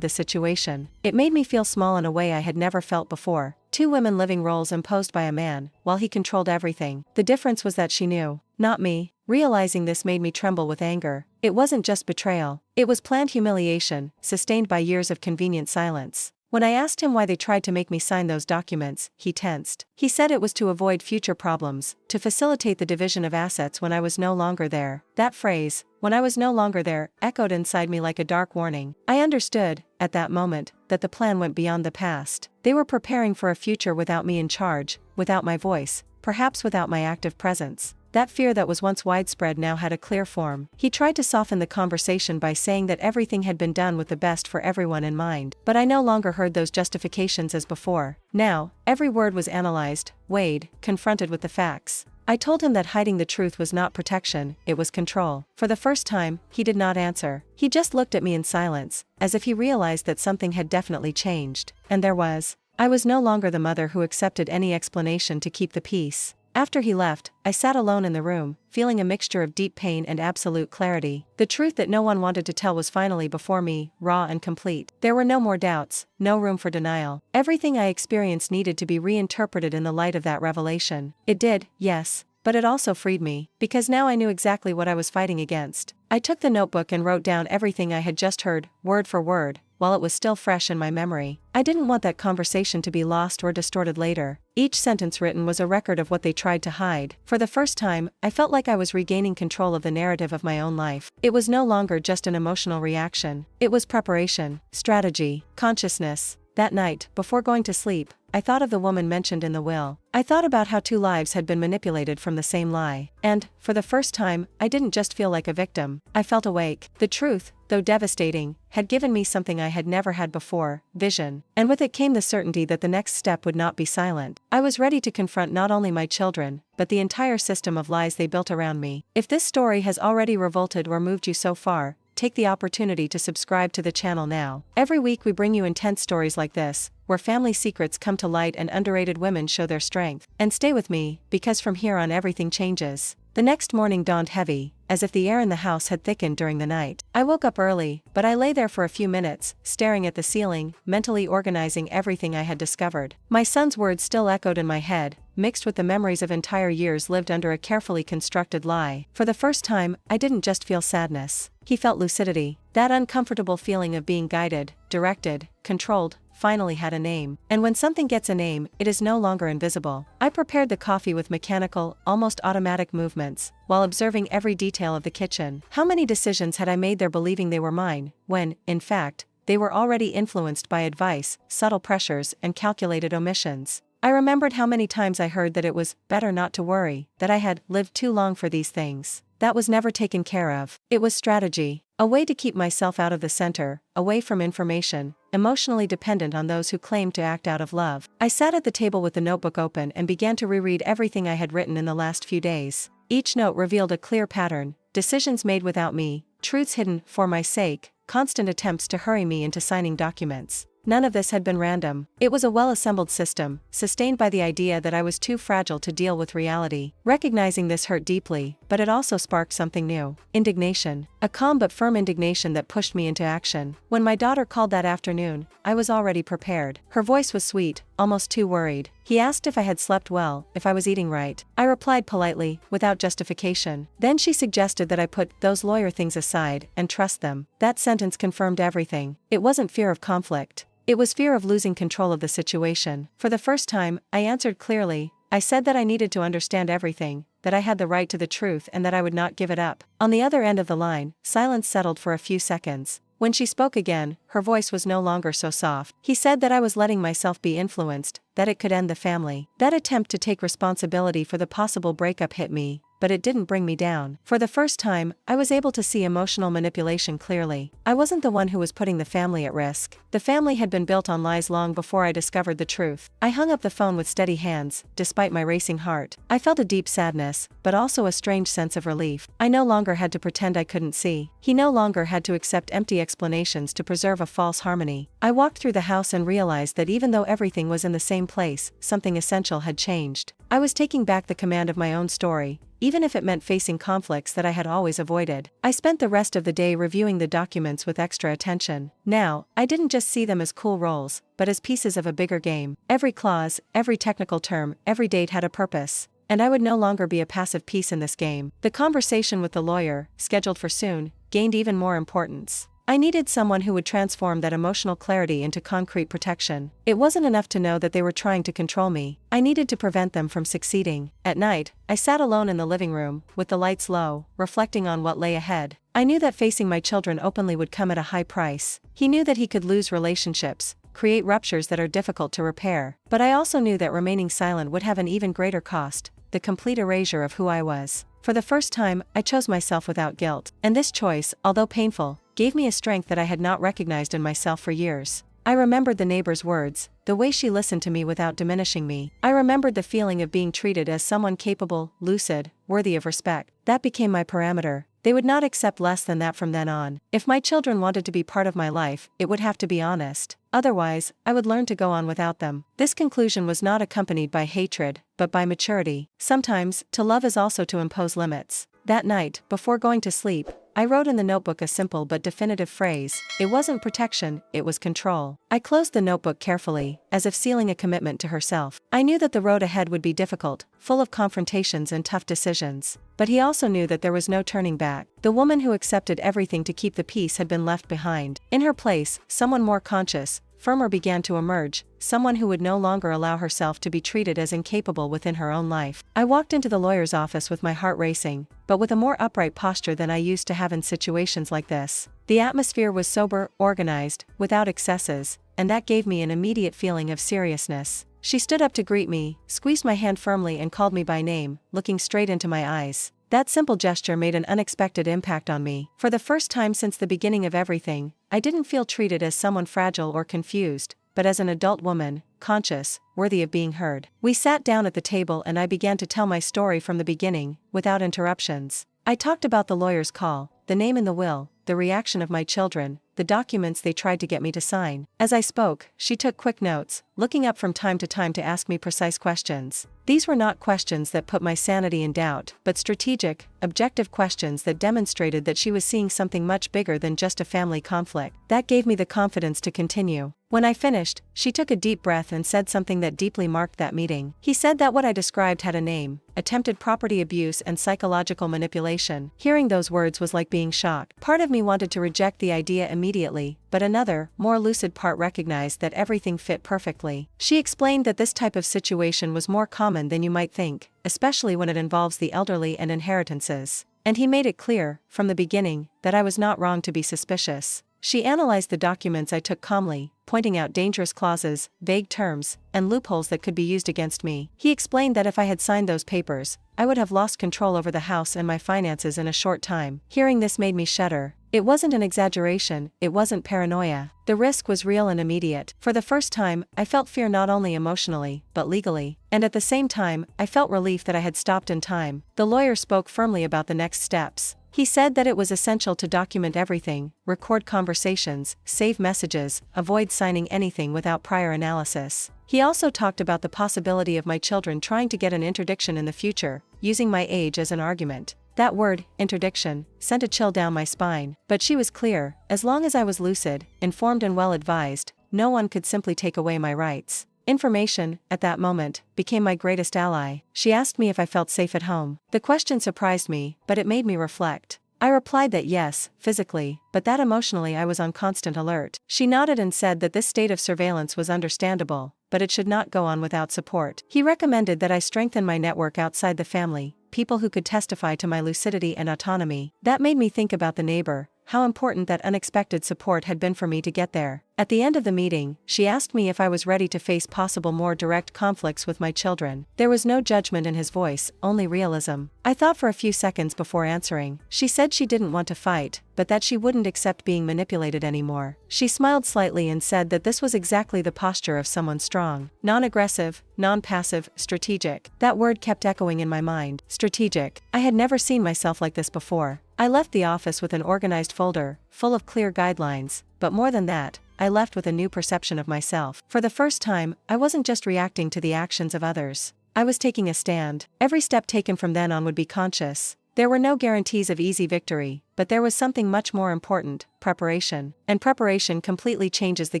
the situation. It made me feel small in a way I had never felt before. Two women living roles imposed by a man, while he controlled everything. The difference was that she knew, not me. Realizing this made me tremble with anger. It wasn't just betrayal. It was planned humiliation, sustained by years of convenient silence. When I asked him why they tried to make me sign those documents, he tensed. He said it was to avoid future problems, to facilitate the division of assets when I was no longer there. That phrase, when I was no longer there, echoed inside me like a dark warning. I understood, at that moment, that the plan went beyond the past. They were preparing for a future without me in charge, without my voice, perhaps without my active presence. That fear that was once widespread now had a clear form. He tried to soften the conversation by saying that everything had been done with the best for everyone in mind. But I no longer heard those justifications as before. Now, every word was analyzed, weighed, confronted with the facts. I told him that hiding the truth was not protection, it was control. For the first time, he did not answer. He just looked at me in silence, as if he realized that something had definitely changed. And there was. I was no longer the mother who accepted any explanation to keep the peace. After he left, I sat alone in the room, feeling a mixture of deep pain and absolute clarity. The truth that no one wanted to tell was finally before me, raw and complete. There were no more doubts, no room for denial. Everything I experienced needed to be reinterpreted in the light of that revelation. It did, yes, but it also freed me, because now I knew exactly what I was fighting against. I took the notebook and wrote down everything I had just heard, word for word, while it was still fresh in my memory. I didn't want that conversation to be lost or distorted later. Each sentence written was a record of what they tried to hide. For the first time, I felt like I was regaining control of the narrative of my own life. It was no longer just an emotional reaction. It was preparation, strategy, consciousness. That night, before going to sleep, I thought of the woman mentioned in the will. I thought about how two lives had been manipulated from the same lie. And, for the first time, I didn't just feel like a victim. I felt awake. The truth, though devastating, had given me something I had never had before, vision. And with it came the certainty that the next step would not be silent. I was ready to confront not only my children, but the entire system of lies they built around me. If this story has already revolted or moved you so far, take the opportunity to subscribe to the channel now. Every week we bring you intense stories like this, where family secrets come to light and underrated women show their strength. And stay with me, because from here on everything changes. The next morning dawned heavy, as if the air in the house had thickened during the night. I woke up early, but I lay there for a few minutes, staring at the ceiling, mentally organizing everything I had discovered. My son's words still echoed in my head, mixed with the memories of entire years lived under a carefully constructed lie. For the first time, I didn't just feel sadness. He felt lucidity. That uncomfortable feeling of being guided, directed, controlled, finally had a name. And when something gets a name, it is no longer invisible. I prepared the coffee with mechanical, almost automatic movements, while observing every detail of the kitchen. How many decisions had I made there believing they were mine, when, in fact, they were already influenced by advice, subtle pressures, and calculated omissions? I remembered how many times I heard that it was better not to worry, that I had lived too long for these things. That was never taken care of. It was strategy, a way to keep myself out of the center, away from information, emotionally dependent on those who claimed to act out of love. I sat at the table with the notebook open and began to reread everything I had written in the last few days. Each note revealed a clear pattern, decisions made without me, truths hidden for my sake, constant attempts to hurry me into signing documents. None of this had been random. It was a well-assembled system, sustained by the idea that I was too fragile to deal with reality. Recognizing this hurt deeply, but it also sparked something new. Indignation. A calm but firm indignation that pushed me into action. When my daughter called that afternoon, I was already prepared. Her voice was sweet, almost too worried. He asked if I had slept well, if I was eating right. I replied politely, without justification. Then she suggested that I put those lawyer things aside and trust them. That sentence confirmed everything. It wasn't fear of conflict. It was fear of losing control of the situation. For the first time, I answered clearly. I said that I needed to understand everything, that I had the right to the truth and that I would not give it up. On the other end of the line, silence settled for a few seconds. When she spoke again, her voice was no longer so soft. He said that I was letting myself be influenced, that it could end the family. That attempt to take responsibility for the possible breakup hit me, but it didn't bring me down. For the first time, I was able to see emotional manipulation clearly. I wasn't the one who was putting the family at risk. The family had been built on lies long before I discovered the truth. I hung up the phone with steady hands, despite my racing heart. I felt a deep sadness, but also a strange sense of relief. I no longer had to pretend I couldn't see. He no longer had to accept empty explanations to preserve a false harmony. I walked through the house and realized that even though everything was in the same place, something essential had changed. I was taking back the command of my own story, even if it meant facing conflicts that I had always avoided. I spent the rest of the day reviewing the documents with extra attention. Now, I didn't just see them as cool roles, but as pieces of a bigger game. Every clause, every technical term, every date had a purpose. And I would no longer be a passive piece in this game. The conversation with the lawyer, scheduled for soon, gained even more importance. I needed someone who would transform that emotional clarity into concrete protection. It wasn't enough to know that they were trying to control me. I needed to prevent them from succeeding. At night, I sat alone in the living room, with the lights low, reflecting on what lay ahead. I knew that facing my children openly would come at a high price. He knew that he could lose relationships, create ruptures that are difficult to repair. But I also knew that remaining silent would have an even greater cost, the complete erasure of who I was. For the first time, I chose myself without guilt. And this choice, although painful, gave me a strength that I had not recognized in myself for years. I remembered the neighbor's words, the way she listened to me without diminishing me. I remembered the feeling of being treated as someone capable, lucid, worthy of respect. That became my parameter. They would not accept less than that from then on. If my children wanted to be part of my life, it would have to be honest. Otherwise, I would learn to go on without them. This conclusion was not accompanied by hatred, but by maturity. Sometimes, to love is also to impose limits. That night, before going to sleep, I wrote in the notebook a simple but definitive phrase. It wasn't protection, it was control. I closed the notebook carefully, as if sealing a commitment to herself. I knew that the road ahead would be difficult, full of confrontations and tough decisions. But he also knew that there was no turning back. The woman who accepted everything to keep the peace had been left behind. In her place, someone more conscious, firmer began to emerge, someone who would no longer allow herself to be treated as incapable within her own life. I walked into the lawyer's office with my heart racing, but with a more upright posture than I used to have in situations like this. The atmosphere was sober, organized, without excesses, and that gave me an immediate feeling of seriousness. She stood up to greet me, squeezed my hand firmly and called me by name, looking straight into my eyes. That simple gesture made an unexpected impact on me. For the first time since the beginning of everything, I didn't feel treated as someone fragile or confused, but as an adult woman, conscious, worthy of being heard. We sat down at the table and I began to tell my story from the beginning, without interruptions. I talked about the lawyer's call, the name in the will, the reaction of my children, the documents they tried to get me to sign. As I spoke, she took quick notes, looking up from time to ask me precise questions. These were not questions that put my sanity in doubt, but strategic, objective questions that demonstrated that she was seeing something much bigger than just a family conflict. That gave me the confidence to continue. When I finished, she took a deep breath and said something that deeply marked that meeting. He said that what I described had a name: attempted property abuse and psychological manipulation. Hearing those words was like being shocked. Part of me wanted to reject the idea immediately, but another, more lucid part recognized that everything fit perfectly. She explained that this type of situation was more common than you might think, especially when it involves the elderly and inheritances. And he made it clear, from the beginning, that I was not wrong to be suspicious. She analyzed the documents I took calmly, pointing out dangerous clauses, vague terms, and loopholes that could be used against me. He explained that if I had signed those papers, I would have lost control over the house and my finances in a short time. Hearing this made me shudder. It wasn't an exaggeration, it wasn't paranoia. The risk was real and immediate. For the first time, I felt fear not only emotionally, but legally. And at the same time, I felt relief that I had stopped in time. The lawyer spoke firmly about the next steps. He said that it was essential to document everything, record conversations, save messages, avoid signing anything without prior analysis. He also talked about the possibility of my children trying to get an interdiction in the future, using my age as an argument. That word, interdiction, sent a chill down my spine. But she was clear: as long as I was lucid, informed and well advised, no one could simply take away my rights. Information, at that moment, became my greatest ally. She asked me if I felt safe at home. The question surprised me, but it made me reflect. I replied that yes, physically, but that emotionally I was on constant alert. She nodded and said that this state of surveillance was understandable, but it should not go on without support. He recommended that I strengthen my network outside the family, people who could testify to my lucidity and autonomy. That made me think about the neighbor, how important that unexpected support had been for me to get there. At the end of the meeting, she asked me if I was ready to face possible more direct conflicts with my children. There was no judgment in his voice, only realism. I thought for a few seconds before answering. She said she didn't want to fight, but that she wouldn't accept being manipulated anymore. She smiled slightly and said that this was exactly the posture of someone strong. Non-aggressive, non-passive, strategic. That word kept echoing in my mind. Strategic. I had never seen myself like this before. I left the office with an organized folder, full of clear guidelines, but more than that, I left with a new perception of myself. For the first time, I wasn't just reacting to the actions of others. I was taking a stand. Every step taken from then on would be conscious. There were no guarantees of easy victory, but there was something much more important: preparation. And preparation completely changes the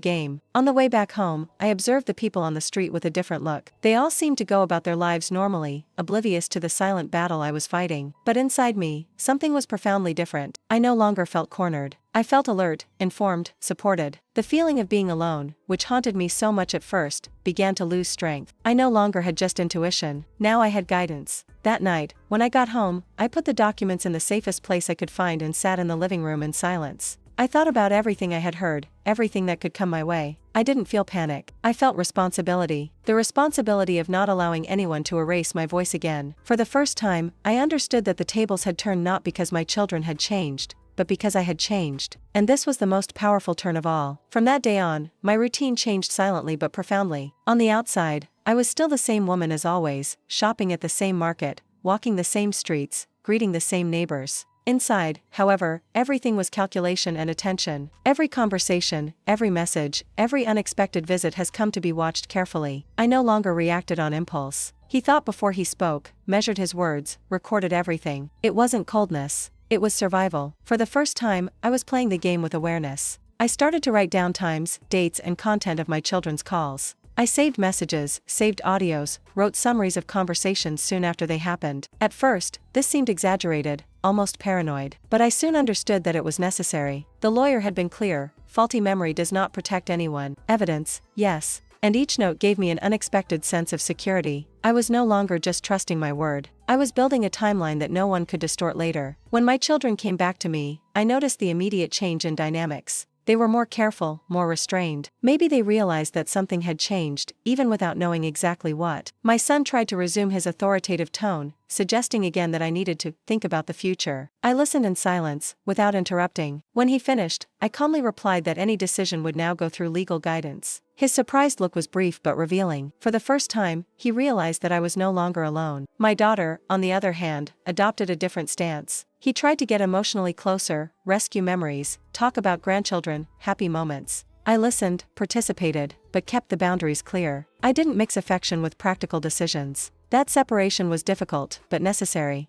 game. On the way back home, I observed the people on the street with a different look. They all seemed to go about their lives normally, oblivious to the silent battle I was fighting. But inside me, something was profoundly different. I no longer felt cornered. I felt alert, informed, supported. The feeling of being alone, which haunted me so much at first, began to lose strength. I no longer had just intuition. Now I had guidance. That night, when I got home, I put the documents in the safest place I could find and sat in the living room in silence. I thought about everything I had heard, everything that could come my way. I didn't feel panic. I felt responsibility. The responsibility of not allowing anyone to erase my voice again. For the first time, I understood that the tables had turned not because my children had changed, but because I had changed. And this was the most powerful turn of all. From that day on, my routine changed silently but profoundly. On the outside, I was still the same woman as always, shopping at the same market, walking the same streets, greeting the same neighbors. Inside, however, everything was calculation and attention. Every conversation, every message, every unexpected visit has come to be watched carefully. I no longer reacted on impulse. He thought before he spoke, measured his words, recorded everything. It wasn't coldness. It was survival. For the first time, I was playing the game with awareness. I started to write down times, dates, and content of my children's calls. I saved messages, saved audios, wrote summaries of conversations soon after they happened. At first, this seemed exaggerated, almost paranoid. But I soon understood that it was necessary. The lawyer had been clear: faulty memory does not protect anyone. Evidence, yes. And each note gave me an unexpected sense of security. I was no longer just trusting my word. I was building a timeline that no one could distort later. When my children came back to me, I noticed the immediate change in dynamics. They were more careful, more restrained. Maybe they realized that something had changed, even without knowing exactly what. My son tried to resume his authoritative tone, suggesting again that I needed to think about the future. I listened in silence, without interrupting. When he finished, I calmly replied that any decision would now go through legal guidance. His surprised look was brief but revealing. For the first time, he realized that I was no longer alone. My daughter, on the other hand, adopted a different stance. He tried to get emotionally closer, rescue memories, talk about grandchildren, happy moments. I listened, participated, but kept the boundaries clear. I didn't mix affection with practical decisions. That separation was difficult, but necessary.